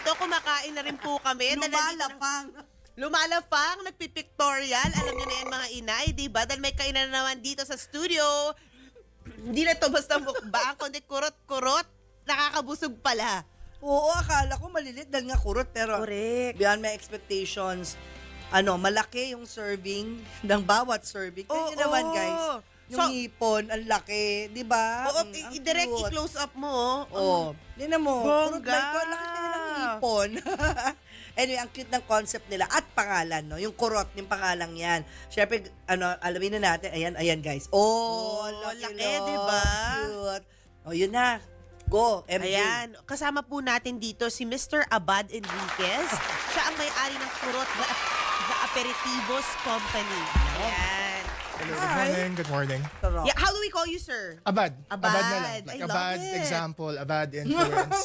Ito, kumakain na rin po kami. Lumalapang. Nagpipictorial. Alam niyo na yan mga inay, diba? Dahil may kainan na naman dito sa studio. Hindi na to basta mukbang, kundi kurot-kurot. Nakakabusog pala. Oo, akala ko malilit dahil nga kurot. Pero Correct. beyond my expectations, malaki yung serving ng bawat serving. Tingnan naman, guys. Yung hipon, ang laki, di ba? Oo, i-direct i-close up mo. Oo. Tingnan mo. Kurot Bongga. like ko, laki nila ng hipon. Anyway, ang cute ng concept nila at pangalan, no? Yung kurot, yung pangalang yan. Siyempre, alamin na natin. Ayan, guys. Laki, di ba? Cute. Yun na. Go, MJ. Ayan, kasama po natin dito si Mr. Abad Enriquez. Siya ang may-ari ng Kurot The Aperitivos Company. Ayan. Hello, good morning. Good morning. Yeah, how do we call you, sir? Abad. Abad. Abad na lang. Like I love Abad it. example, Abad influence.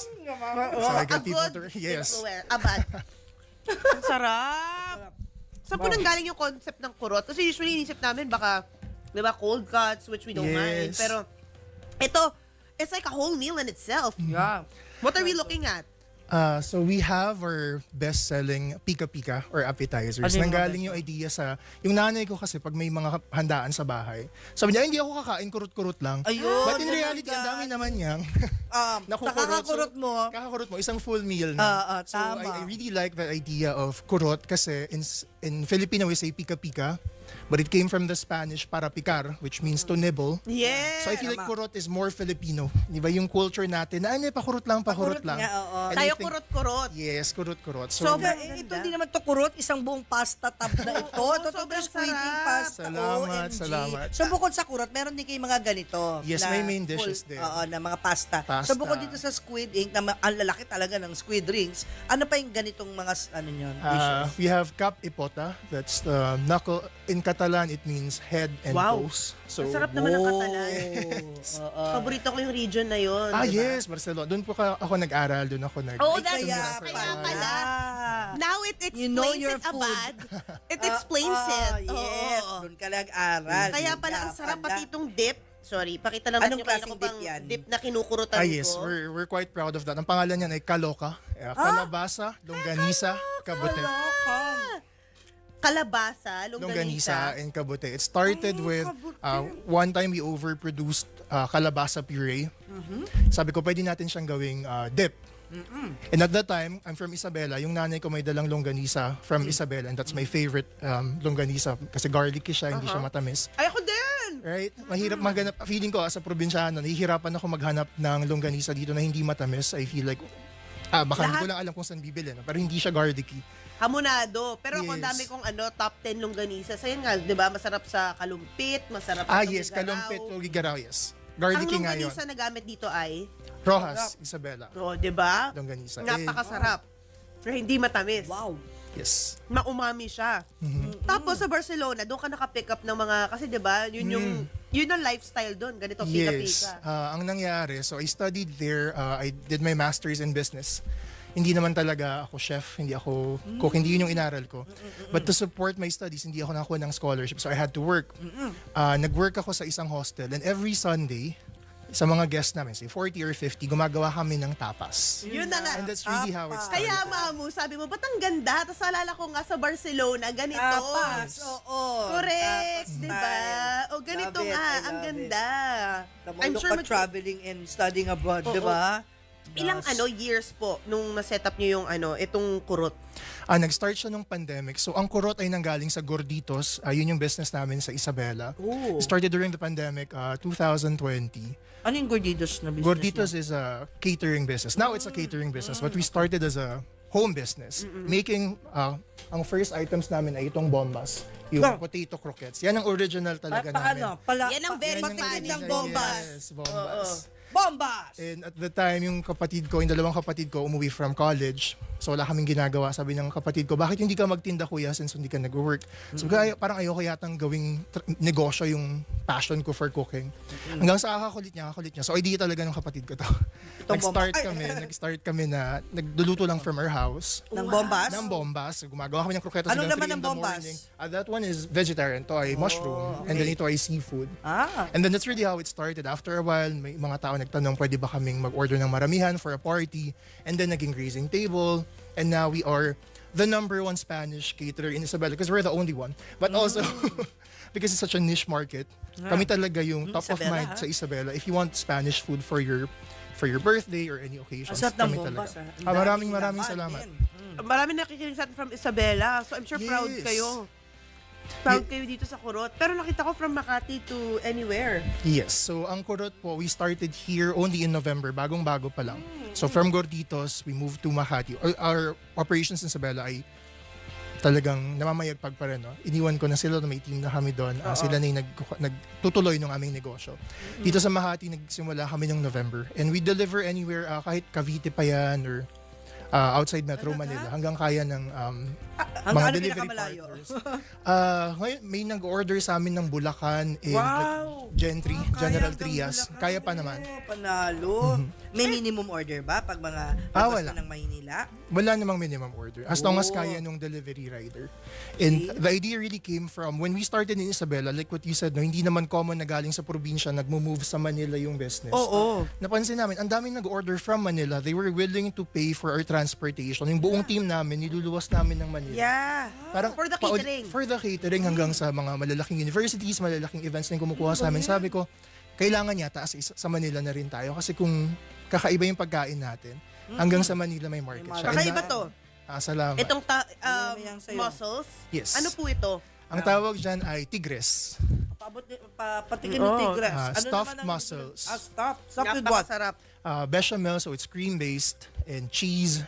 So I A get people good to, yes. influencer. Abad. Ang sarap. Saan po nanggaling yung concept ng kurot? Kasi usually inisip namin baka, di ba, cold cuts, which we don't mind. Yes. Pero ito, it's like a whole meal in itself. Yeah. What are we looking at? So we have our best-selling pika-pika or appetizers. Ano yung Nanggaling yung idea sa, yung nanay ko kasi pag may mga handaan sa bahay, sabi niya, hindi ako kakain, kurut-kurut lang. Ayun. But in reality, ang dami naman niyang Nakakakurot mo. Kakakurot mo, isang full meal na. So tama. I really like the idea of kurot kasi in Filipino we say pika-pika. But it came from the Spanish para picar, which means to nibble. Yes. So I feel like kurot is more Filipino. Di ba yung culture natin na pakurot lang. Nga, oo. And Tayo I think- kurot-kurot. Yes, kurot-kurot. So, Ito hindi naman to kurot, isang buong pasta tab na ito. Ito sobrang squid ink sarap. pasta. Salamat, OMG. salamat. So bukod sa kurot, meron din kayong mga ganito. Yes, na may main dishes full, din. Oo, na mga pasta. Pasta. So bukod dito sa squid ink, na ang lalaki talaga ng squid rings, ano pa yung ganitong mga, dishes? we have cap ipota. That's the knuckle. In Catalan, it means head and Wow. toes. So, Ang sarap naman ng Catalan. Oo. Paborito ko yung region na yun. diba? yes, Barcelona. Doon po ako nag-aral. Doon ako nag- Oh, Ay, that's kaya kaya pala. pala. Now it explains You know your it, food. Abad. It explains it. Yes, Oo. doon ka nag-aral. Kaya pala ang sarap pati itong dip. Sorry, pakita lang Anong natin yung kanina klaseng ko pang dip yan? dip na kinukurutan yes, ko. we're quite proud of that. Ang pangalan niyan ay Kaloka. Kalabasa, longganisa, kabute. Kalabasa, Longganisa and kabute. It started with one time we overproduced kalabasa puree. Sabi ko, pwede natin siyang gawing dip. And at that time, I'm from Isabela. Yung nanay ko may dalang longganisa from Isabela, and that's my favorite longganisa kasi garlicky siya, hindi siya matamis. Ay, ako din! Right? Mahirap maghanap. Feeling ko as a probinsyano, nahihirapan ako maghanap ng longganisa dito na hindi matamis. I feel like, baka hindi ko lang alam kung saan bibili. No? Pero hindi siya garlicky. Hamonado. Pero ako Yes. dami kong top 10 longganisa. Sa yun nga, di ba? Masarap sa kalumpit, masarap sa Yes, kalumpit o gigaraw, yes. Garlicky Ang nga yun. longganisa na gamit dito ay, Rojas, Isabela. di ba? Longganisa. Napakasarap. Pero hindi matamis. Wow. Yes. Maumami siya. Tapos sa Barcelona, doon ka naka-pick up ng mga, kasi di ba, yun ang lifestyle doon. Ganito, Yes. pika-pika. Ang nangyari, so I studied there. I did my master's in business. Hindi naman talaga ako chef, hindi ako cook, hindi yun yung inaral ko. But to support my studies, hindi ako nakakuha ng scholarship. So I had to work. Nag-work ako sa isang hostel, and every Sunday, sa mga guests namin, say 40 or 50, gumagawa kami ng tapas. Yun na nga. And that's really how it started. Kaya mamu, sabi mo, ba't ang ganda? Tapos alala ko nga sa Barcelona, ganito. Tapas, oo. Correct, Tapas di ba? style. O ganito Love it, nga, I ang love ganda. I'm sure traveling and studying abroad, di ba? Ilang years po nung na-set up nyo yung itong kurot? Nag-start siya nung pandemic. So ang kurot ay nanggaling sa Gorditos. Yun yung business namin sa Isabela. Oh. Started during the pandemic, 2020. Ano yung Gorditos na business? Gorditos is a catering business. Now it's a catering business, but we started as a home business. Making, ang first items namin ay itong bombas. Yung potato croquettes. Yan ang original talaga namin. Yan ang very Spanish. ng bombas. Yes, bombas. Bombas! And at the time, yung dalawang kapatid ko, umuwi from college. So wala kaming ginagawa. Sabi ng kapatid ko, bakit hindi ka magtinda kuya since hindi ka nag-work? So parang ayoko yatang gawing negosyo yung passion ko for cooking. Hanggang sa kakakulit niya. So idea talaga ng kapatid ko to. Nag-start kami na nagluluto lang from our house. Ng bombas? Ng bombas. Gumagawa kami ng croquettes Anong hanggang naman 3 in ng the bombas? morning. That one is vegetarian. To ay mushroom. And then ito ay seafood. Ah. And then that's really how it started. After a while, may mga tao nagtanong pwede ba kaming mag-order ng maramihan for a party. And then naging grazing table. And now we are the #1 Spanish caterer in Isabela because we're the only one. But also, because it's such a niche market, kami talaga yung top of Isabela, mind sa Isabela. If you want Spanish food for your birthday or any occasions, Asat ng kami bombas. talaga. Maraming salamat. Marami nakikinig sa atin from Isabela. So I'm sure proud Yes. kayo. Proud kayo dito sa Kurot. Pero nakita ko from Makati to anywhere. Yes. So, ang Kurot po, we started here only in November. Bagong-bago pa lang. So, from Gorditos, we moved to Makati. Our operations in Isabela ay talagang namamayagpag pa rin. No? Iniwan ko na sila, may team na kami doon. Sila na yung nagtutuloy ng aming negosyo. Dito sa Makati, nagsimula kami ng November. And we deliver anywhere, kahit Cavite pa yan or outside Metro Manila. Hanggang kaya ng Hanggang mga ano delivery pinakamalayo? partners. Ngayon, may nag-order sa amin ng Bulacan and Wow! Gentry, General Kaya Trias. hanggang Kaya pa Bulacan. naman. Panalo. May minimum order ba pag mga labas wala. na ng Maynila? Wala namang minimum order. As long as Oh. kaya nung delivery rider. And the idea really came from when we started in Isabela, like what you said, no, hindi naman common na galing sa probinsya, nagmo-move sa Manila yung business. Oo. Napansin namin, ang daming nag-order from Manila. They were willing to pay for our transportation. Yung buong team namin, niluluwas namin ng Manila. Yeah. Parang For the catering. For the catering hanggang sa mga malalaking universities, malalaking events na yung kumukuha sa amin. Sabi ko, kailangan yata sa Manila na rin tayo kasi kung kakaiba yung pagkain natin, hanggang sa Manila may market siya. And Kakaiba to. Salamat. Itong Yan sa'yo. mussels. Yes. Ano po ito? Ang tawag dyan ay tigres. Patikin ng tigres. Stuffed naman ang- mussels. Stuffed. Stuffed with what? Napakasarap. Bechamel, so it's cream-based, and cheese,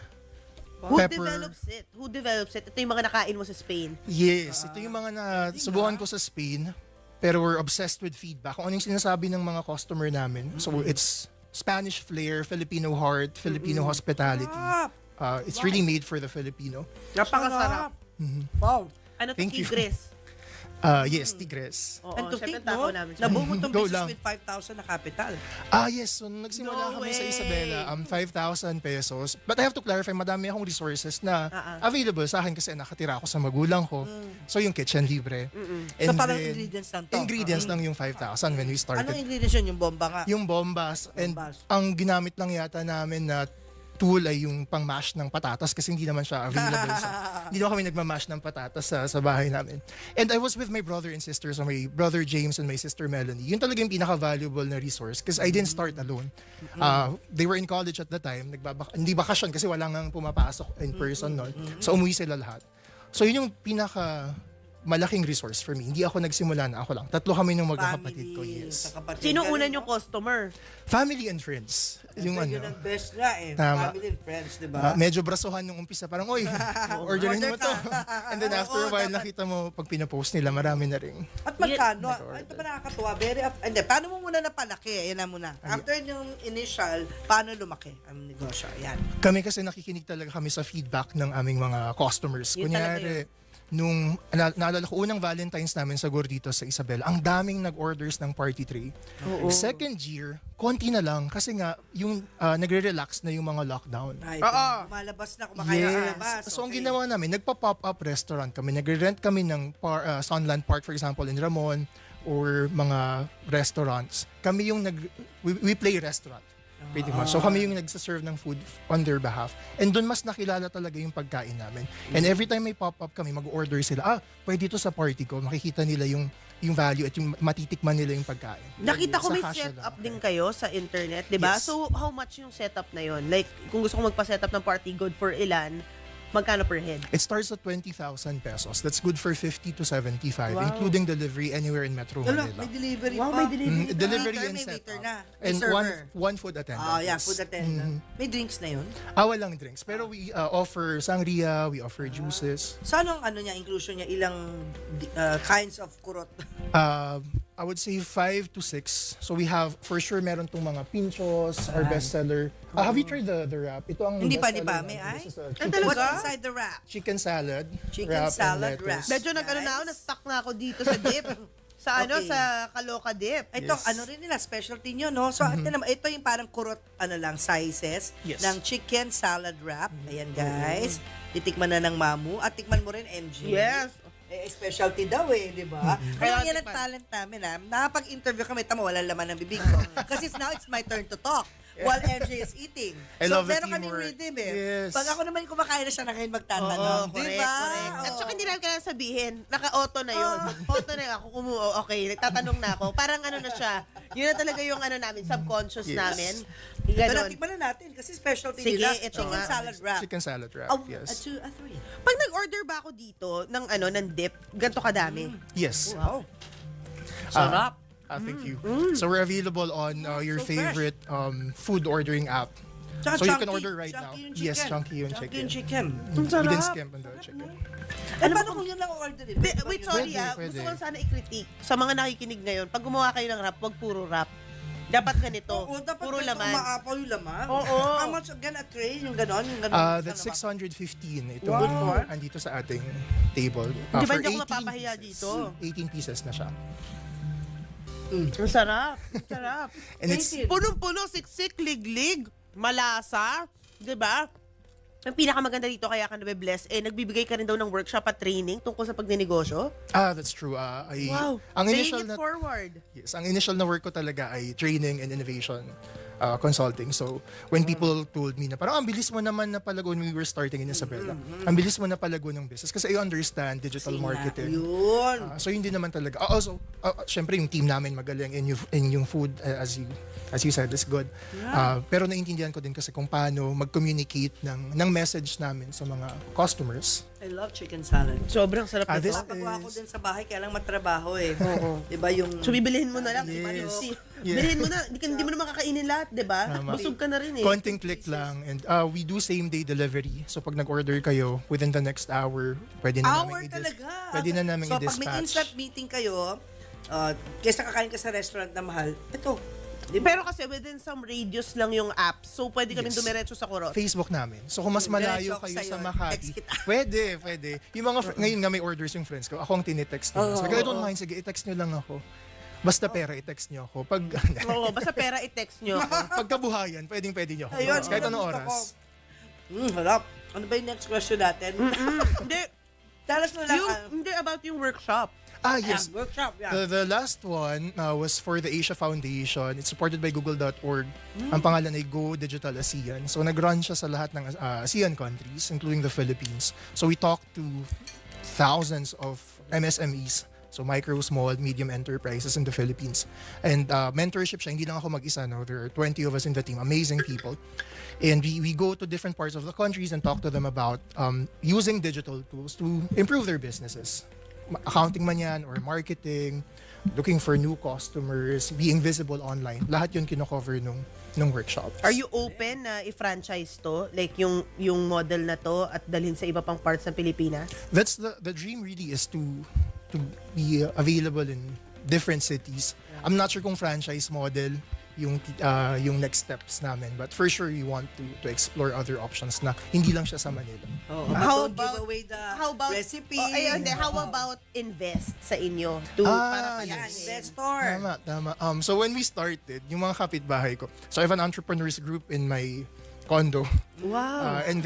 Who pepper. develops it? Who develops it? Ito yung mga nakain mo sa Spain. Yes, ito yung mga subukan ko sa Spain, pero we're obsessed with feedback. Kung ano yung sinasabi ng mga customer namin. So it's Spanish flair, Filipino heart, Filipino hospitality. It's really made for the Filipino. Napakasarap. Wow. Ano to, Thank you. tigres? Yes, tigres. Oo, And to syempre think, taco no? namin siya. Nabuo itong Go business lang. with 5,000 na capital. Yes. So, nagsimula No kami sa way. Isabela, 5,000 pesos. But I have to clarify, madami akong resources na available sa akin kasi nakatira ako sa magulang ko. So, yung kitchen libre. So, And parang then, ingredients lang to. Ingredients lang yung 5,000 when we started. Anong ingredients yun? Yung bomba nga. Yung bombas. And Bombas. ang ginamit lang yata namin na tool ay yung pang-mash ng patatas kasi hindi naman siya available. Hindi naman kami nagmamash ng patatas sa bahay namin. And I was with my brother and sister, so my brother James and my sister Melanie. Yun talaga yung pinaka-valuable na resource because I didn't start alone. They were in college at the time. Hindi bakasyon kasi wala nang pumapasok in person nun. So umuwi sila lahat. So yun yung malaking resource for me. Hindi ako nagsimula na ako lang. Tatlo kami ng magkakapatid ko. Yes. sa kapatid. Sino Galing, una no? yung customer? Family and friends. Yung Yun ang best nga eh. Tama. Family and friends, di ba? Medyo brasuhan nung umpisa. Parang, oy, orderin mo Order to. ka. And then after a Oo, while, dapat. nakita mo, pag pinapost nila, marami na rin. At magkano? Nag-order. Ito ba nakakatuwa? Hindi, paano mo muna napalaki? Yan na muna. After yung initial, paano lumaki ang negosyo? Yan. Kami kasi nakikinig talaga kami sa feedback ng aming mga customers. Yun talaga Kunyari, nung naalala ko, unang Valentine's namin sa Gorditos sa Isabela, ang daming nag-orders ng party tray. Second year, konti na lang kasi nga, yung nagre-relax na yung mga lockdown. Ay, Oo. Malabas na kumakain sa labas. So, ang Okay. ginawa namin, nagpa-pop-up restaurant kami. Nagre-rent kami ng Sunland Park, for example, in Ramon, or mga restaurants. Kami yung we play restaurant. Pretty much. So kami yung nagsaserve ng food on their behalf. And doon mas nakilala talaga yung pagkain namin. And every time may pop-up kami, mag-order sila, pwede ito sa party ko. Makikita nila yung value at yung matitikman nila yung pagkain. Nakita ko may Sa kasya setup lang. din kayo sa internet, di ba? Yes. So, how much yung setup na yon? Like, kung gusto kong magpa-setup ng party good for ilan, magkano per head? It starts at 20,000 pesos. That's good for 50 to 75, Wow. including delivery anywhere in Metro Wala, Manila. may delivery Wow, pa. may delivery. Delivery Waiter, and may waiter setup. na. May And server. one food attendant. Yeah, yes. food attendant. May drinks na yun. Walang drinks. Pero we offer sangria, we offer juices. So, anong niya, inclusion niya? Ilang kinds of kurot? I would say 5 to 6. So we have, for sure, meron tong mga pinchos, our bestseller. Have you tried the wrap? Ito ang Hindi pa, bestseller may namin. I? This is a Ang chicken, What's talaga? inside the wrap? chicken salad. Chicken wrap and salad lettuce. wrap. Medyo nag-ano na ako, Guys. na-stuck na ako dito sa dip. Sa ano, Okay. sa Kaloka dip. Ito, Yes. ano rin nila, specialty nyo, no? So, ito yung parang kurot, sizes Yes. ng chicken salad wrap. Ayan, guys. Titikman na ng mamu. At tikman mo rin, MG. Yes. Specialty daw di ba? Kaya Kaya yan ang tikman. talent namin Nakapag-interview kami, tama, wala laman ng bibig ko. Kasi now it's my turn to talk while MJ is eating. I love the meron kaming teamwork. rhythm Yes. Pag ako naman kumakain na siya na ngayon Oo, magtatanong. correct, Diba? correct. At Oo. saka hindi namin kailangan sabihin, naka-auto na yun. Auto na yun. Ako okay, nagtatanong na ako. Parang ano na siya, yun na talaga yung ano namin, subconscious Yes. namin. Pero Ganon. tikman na natin kasi specialty Sige, nila. ito Chicken nga. salad wrap. Chicken salad wrap, A yes. 2, a 3. Pag nag-order ba ako dito ng dip, ganito kadami? Yes. Wow. Sarap. Thank you. So we're available on your So favorite food ordering app. Tsaka So you can chunky. order right now. Chunky yung Yes, chicken. chunky yung Chunky chicken. yung chicken. We didn't skimp on the chicken. Paano kung yun lang orderin? Wait, sorry Pwede. Gusto ko sana i-critique. Sa mga nakikinig ngayon, pag gumawa kayo ng wrap, wag puro wrap. Dapat ganito. Oo, dapat puro ganito, laman. Umaapaw yung laman. Oo. How much again a tray? Yung ganon? That's 615. Ito Wow. andito sa ating table. Di ba For hindi ako 18 mapapahiya pieces. dito? 18 pieces na siya. Ang sarap. Ang sarap. And it's Punong-puno, siksik, liglig, malasa. Diba? Ang pinakamaganda dito kaya ka nabe-bless, nagbibigay ka rin daw ng workshop at training tungkol sa pagnenegosyo. that's true. Paying Ang initial it na forward. Yes, ang initial na work ko talaga ay training and innovation consulting. So, when people told me na parang ang bilis mo naman na palago when we were starting in Isabela. Ang bilis mo na palago ng business kasi I understand digital marketing. Yun. So hindi naman talaga. Also, syempre yung team namin magaling in yung food as you said is good. Pero naiintindihan ko din kasi kung paano mag-communicate ng message namin sa mga customers. I love chicken salad. Sobrang sarap nito. this- Papagawa ko din sa bahay, kaya lang matrabaho Oo. Diba yung... So, bibilihin mo na lang. Yes. Yeah. Bilhin mo na. Hindi mo naman kakainin lahat, di ba? Tama. Busog ka na rin eh. Konting click lang and we do same day delivery. So pag nag-order kayo within the next hour, pwede na namin talaga. Pwede na namin So, pag may i-dispatch. instant meeting kayo, kaysa kakain ka sa restaurant na mahal, ito. Diba? Pero kasi within some radius lang yung app. So, pwede kami Yes. dumiretso sa kurot. Facebook namin. So kung mas malayo Diretso ako kayo sa'yo. sa Makati, Text kita. pwede. Yung mga ngayon nga may orders yung friends ko. Ako ang tinitext nila. Sabi ko, I don't mind, sige, i-text nyo lang ako. Basta pera, i-text nyo ako. Pag Oo, basta pera i-text nyo ako. pagkabuhayan, pwede nyo ako. Ayun, Kahit anong gusto oras. ko. Harap. Ano ba yung next question natin? Hindi. Tell us mo lang. Hindi about yung workshop. Yes. Workshop, The last one was for the Asia Foundation. It's supported by Google.org. Ang pangalan ay Go Digital ASEAN. So nag-run siya sa lahat ng ASEAN countries, including the Philippines. So we talked to thousands of MSMEs. So micro, small, medium enterprises in the Philippines. And mentorship siya, hindi lang ako mag-isa. No? There are 20 of us in the team, amazing people. And we go to different parts of the countries and talk to them about using digital tools to improve their businesses. Accounting man yan or marketing, looking for new customers, being visible online. Lahat yun kino-cover nung workshop. Are you open na i-franchise to? Like yung model na to at dalhin sa iba pang parts ng Pilipinas? That's the dream really is to be available in different cities. I'm not sure kung franchise model yung next steps namin, but for sure we want to explore other options na hindi lang siya sa Manila. How about, give away the recipe? How about invest sa inyo para Yan, palasin? investor. Tama. So when we started, yung mga kapitbahay ko, so I have an entrepreneurs group in my condo. Wow. And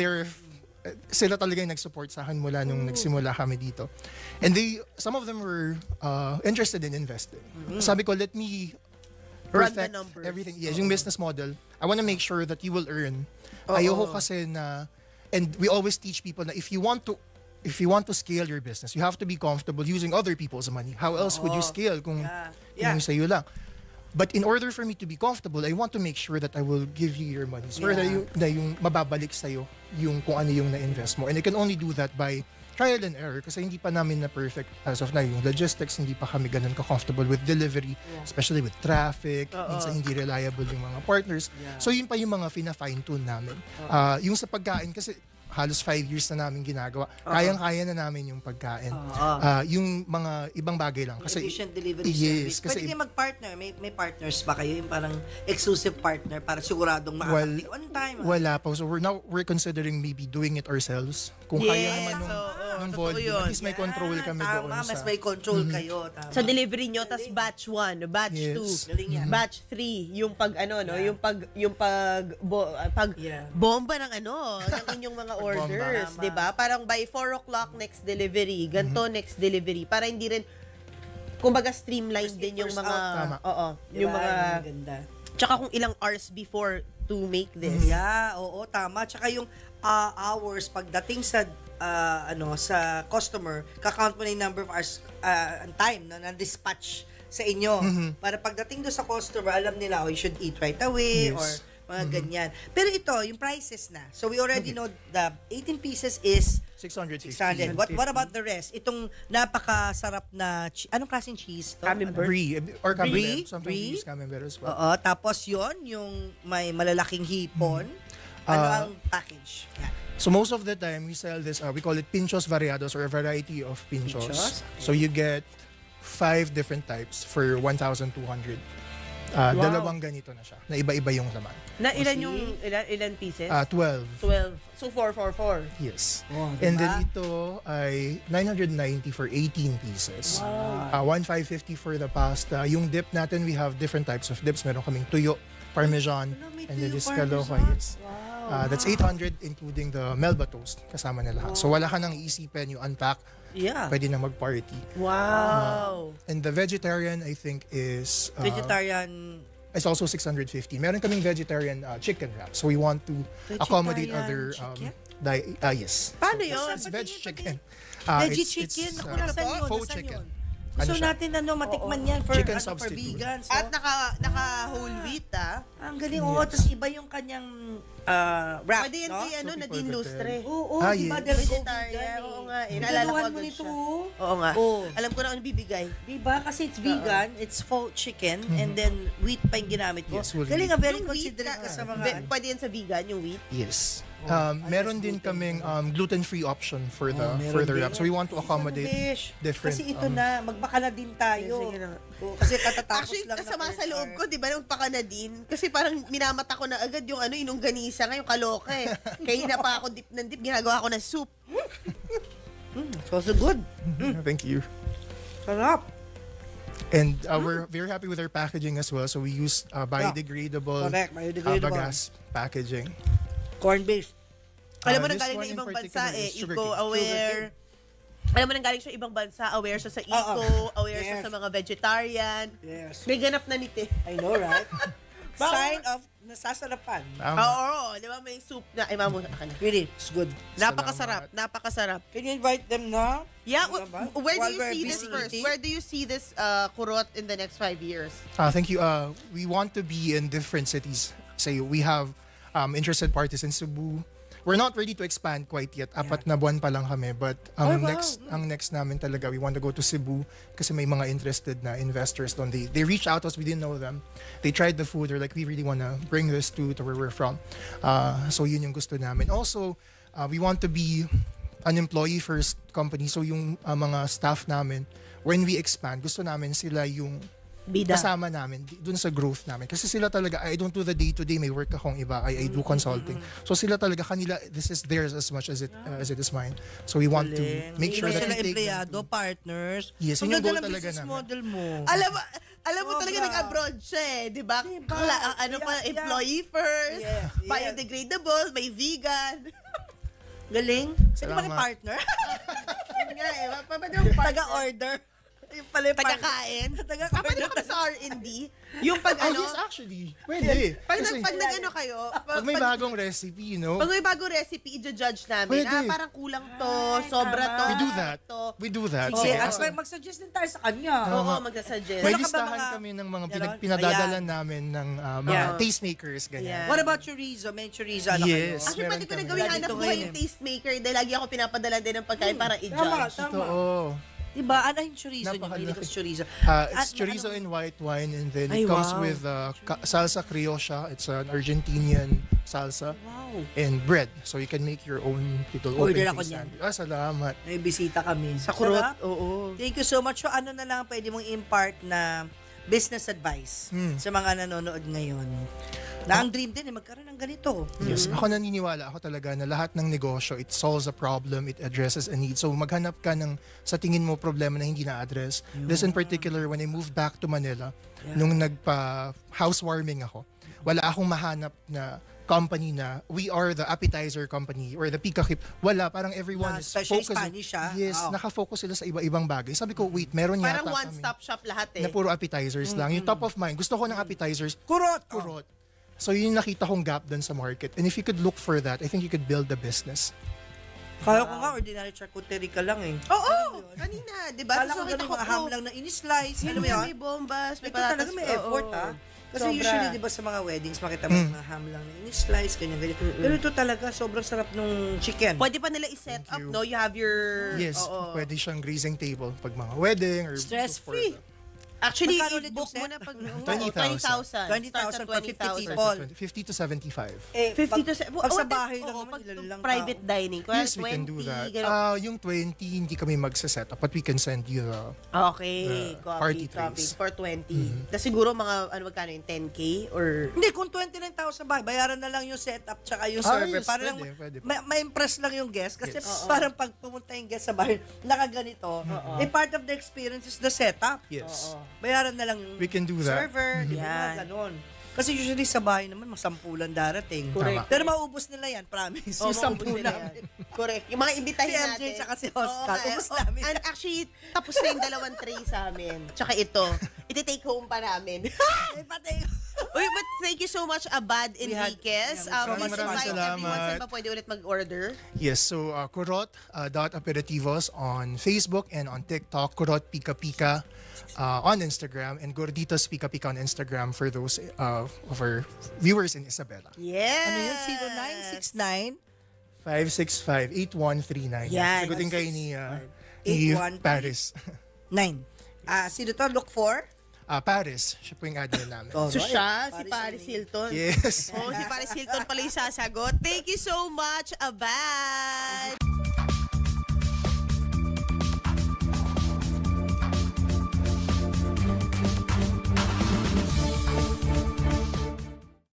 sila talaga yung nag-support sa akin mula nung nagsimula kami dito. And some of them were interested in investing. Sabi ko, let me Run perfect the numbers. everything. Yes, yung business model. I want to make sure that you will earn. Ayoko kasi na, and we always teach people na if you want to scale your business, you have to be comfortable using other people's money. How else would you scale kung yung sa'yo lang? But in order for me to be comfortable, I want to make sure that I will give you your money. So na yung mababalik sa'yo yung kung ano yung na-invest mo. And I can only do that by trial and error kasi hindi pa namin na perfect as of now. Yung logistics, hindi pa kami ganun ka-comfortable with delivery, especially with traffic. Minsan hindi reliable yung mga partners. So yun pa yung mga fina-fine-tune namin. Yung sa pagkain, kasi halos 5 years na namin ginagawa. Kayang-kaya na namin yung pagkain. Yung mga ibang bagay lang. Kasi, Efficient delivery yes, service. Pwede kasi kayo mag-partner. May partners ba kayo? Yung parang exclusive partner para siguradong makakapit. One time. wala pa. So we're considering maybe doing it ourselves. Kung kaya naman nung ng totoo volume. yun. At least may control kami tama, doon mas sa... may control kayo. Tama. Sa delivery nyo, tas batch 1, batch Yes. 2, Galing yan. batch 3, yung pag ano, no, Yeah. yung pag Yeah. bomba ng ano, ng inyong mga orders, Tama. 'di ba? Parang by 4 o'clock next delivery, ganto next delivery, para hindi rin kumbaga streamline First in, din yung first mga out. Tama. oo, Diba? yung mga Ang ganda. tsaka kung ilang hours before to make this. Yeah, oo, tama. Tsaka yung hours pagdating sa sa customer, ka-count mo na yung number of hours and time na dispatch sa inyo. Para pagdating do sa customer, alam nila, you should eat right away Yes. or mga ganyan. Pero ito, yung prices na. So we already know the 18 pieces is 650. 600. What about the rest? Itong napakasarap na anong klaseng cheese to? Camembert. Brie. Or Brie? camembert. Sometimes Brie? we use camembert as well. Oo, tapos yon yung may malalaking hipon. Ano ang package? Yan. So most of the time, we sell this, we call it pinchos variados or a variety of pinchos. Pinchos? So you get 5 different types for 1,200. Dalawang ganito na siya, na iba-iba yung laman. Na ilan yung ilan pieces? 12. 12. So 444. Yes. Oh, And diba? then ito ay 990 for 18 pieces. 1,550 for the pasta. Yung dip natin, we have different types of dips. Meron kaming tuyo, parmesan, may and then tuyo, this kaloka. parmesan. Yes. That's 800 including the Melba toast. Kasama na lahat. So wala ka nang iisipin, you unpack, Yeah. pwede na mag-party. Wow. And the vegetarian, I think, is... Vegetarian. It's also 650. Meron kaming vegetarian chicken wrap. So we want to accommodate other... Vegetarian yes. Paano So, yun? It's veg chicken. Veggie It's- chicken. it's, Naku, nasan yun? faux Nasan chicken. yun? Gusto siya? natin matikman yan for, Chicken for substitute. vegans. At no? naka whole wheat Ang galing, oo. Tapos iba yung kanyang wrap, Pwede yan no? kay ano, So Nadine people Lustre. Oo, Ah, di ba? yes. Dahil Vegetarian. Oo nga eh. Naalala ko Nagaluhan mo agad nito. siya. Oo nga. Oo. Alam ko na ano bibigay. Diba? Kasi it's vegan, it's faux chicken, and then wheat pa yung ginamit mo. Yes, whole Galing wheat. nga, very Yung wheat, considerate ka sa mga... Pwede yan sa vegan, yung wheat. Yes. Meron din kaming gluten-free option for the wrap. So we want to accommodate Bish, different... Kasi ito na, magbaka na din tayo. Sige na nga. Oo, kasi katatapos Actually, lang kasama first sa loob hour. ko, di ba, nung paka na din. Kasi parang minamata ko na agad yung ano, yung ganisa nga, yung kaloka eh. Kaya na pa ako dip ng dip, ginagawa ko ng soup. So good. Thank you. Sarap. And we're very happy with our packaging as well. So we use biodegradable, Correct, biodegradable. bagas packaging. Corn-based. Alam mo, This nanggaling one na in ibang particular bansa eh, is sugarcane. eco-aware. Alam mo, nanggaling siya ibang bansa, aware siya sa eco, aware siya Yes. sa mga vegetarian. Yes. May ganap na nite. I know, right? Sign of nasasarapan. Tama. Oo, di ba, may soup na, ay mamo, akin na. Really, it's good. Napakasarap, napakasarap. Can you invite them na? Yeah, Diba? where do While you we're see this busy first? eating? Where do you see this kurot in the next 5 years? Thank you. We want to be in different cities. Say we have interested parties in Cebu. We're not ready to expand quite yet. Apat na buwan pa lang kami. But ang next namin talaga, we want to go to Cebu kasi may mga interested na investors doon. They reached out to us. We didn't know them. They tried the food. They're like, we really want to bring this to where we're from. So yun yung gusto namin. Also, we want to be an employee first company. So yung mga staff namin, when we expand, gusto namin sila yung Bida. kasama namin dun sa growth namin. Kasi sila talaga, I don't do the day-to-day, may work akong iba, I do consulting. So sila talaga, kanila, this is theirs as much as it is mine. So we want to make sure that sila we take empleyado, them partners. Yes, Ang yun yung ganda goal ng talaga business namin. model mo. Alam mo talaga Sobra. nag-abroad siya eh, di ba? Diba? Ano pa, Yeah, yeah. employee first, Yes, yes. biodegradable, may vegan. Galing. Pwede ba Salamat. partner? Yun nga eh, paano yung Taga-order. Yung pala yung taga-kain? Taga-kain. Paano kami sa R&D? Yung pag Oh, ano, yes, actually. Pwede. pag, Kasi pag nag-ano kayo, pag may bagong recipe, no? pag may bagong recipe, i-judge namin. Pwede. Parang kulang to, sobra to. We do that. To. We do that. Sige, So, at kasi mag-suggest din tayo sa kanya. Oo, magsa-suggest. may Wala ka ba listahan mga- kami ng mga Ganon? pinadadalan namin ng mga Yeah. tastemakers, ganyan. Yeah. What about chorizo? May chorizo na Yes. kayo? Actually, pwede ko na Meron gawin kami. hanap Lagi to buhay ngayon yung tastemaker dahil lagi ako pinapadala din ng pagkain para Tama, i-judge. tama. Oo. Diba? Ano yung chorizo niyo? Napakalaki. Mahilig ko sa chorizo. It's chorizo and white wine, and then Ay, it comes wow. with salsa criolla. It's an Argentinian salsa. Wow. And bread. So you can make your own little Order open ako face niyan. sandwich. Salamat. May bisita kami. Sa kurot, Sarap. oo. Thank you so much. So, ano na lang pwede mong impart na business advice sa mga nanonood ngayon? Na ang dream din, magkaroon ng ganito. Yes, ako naniniwala ako talaga na lahat ng negosyo, it solves a problem, it addresses a need. So maghanap ka ng sa tingin mo problema na hindi na-address. This in particular, when I moved back to Manila, nung nagpa-housewarming ako, wala akong mahanap na company na we are the appetizer company or the Pika Kip. Wala, parang everyone Na is especially focused. Spanish, Yes, Oo. nakafocus sila sa iba-ibang bagay. Sabi ko, wait, meron Parang yata one-stop shop lahat na puro appetizers lang. Yung top of mind, gusto ko ng appetizers, Kurot! kurot. So yun yung nakita kong gap dun sa market. And if you could look for that, I think you could build a business. Kaya ko nga, ordinary charcuterie ka lang eh. Oo, kanina, di ba? Kala ko Tapos nakita ganun, mga ham lang na in-slice. Alam mo yun? May bombas, may Ito talaga patatas. may Oo. effort Kasi Sobra. usually, di ba sa mga weddings, makita mo mga ham lang na in-slice, ganyan. Pero ito talaga, sobrang sarap nung chicken. Pwede pa nila i-set up, you. no? You have your... Yes, Oo. pwede siyang grazing table pag mga wedding or Stress-free. Actually, Magkano ulit i-book yung mo set? na pag... 20,000. 20,000 for 50 people. 50 to 75. 50 to... Pag sa bahay lang oo, naman, pag ilan lang private tao. dining. Yes, we can do that. Yung 20, hindi kami magsaset up, but we can send you the... Okay, party copy trays. for 20. Tapos siguro mga, magkano yung 10K or... Hindi, kung 29,000 ba, bayaran na lang yung setup tsaka yung Ah, server. yes, Para lang pwede. ma-impress lang yung guest. Kasi Yes. parang pag pumunta yung guest sa bahay, nakaganito, part of the experience is the setup. Yes. Bayaran na lang yung We can do that. server, di ba? Yan. Ganon. Kasi usually sa bahay naman, masampulan darating. Correct. Pero maubos nila yan, promise. Oo, yung sampu maubos nila namin. yan. Correct. Yung mga imbitahin Si MJ natin. tsaka si Oscar, Oo, ubos oh, namin. And actually, tapos na yung dalawang tray sa amin. Tsaka ito. Iti-take home pa namin. Eh, pati. Uy, but thank you so much, Abad Enriquez. yeah, maraming Please invite everyone. salamat. Saan ba pwede ulit mag-order? Yes, so Kurot dot aperitivos on Facebook and on TikTok, Kurot Pika Pika on Instagram, and Gorditos Pika Pika on Instagram for those of our viewers in Isabela. Yes! Ano yun? 0969 565-8139. Yan. Sagutin kayo ni 8139. Paris. 9. Sino to? Look for? Paris, siya po yung admin namin. Oh, So right. siya, si Paris Hilton. Yes. Oh, si Paris Hilton pala yung sasagot. Thank you so much, Abad!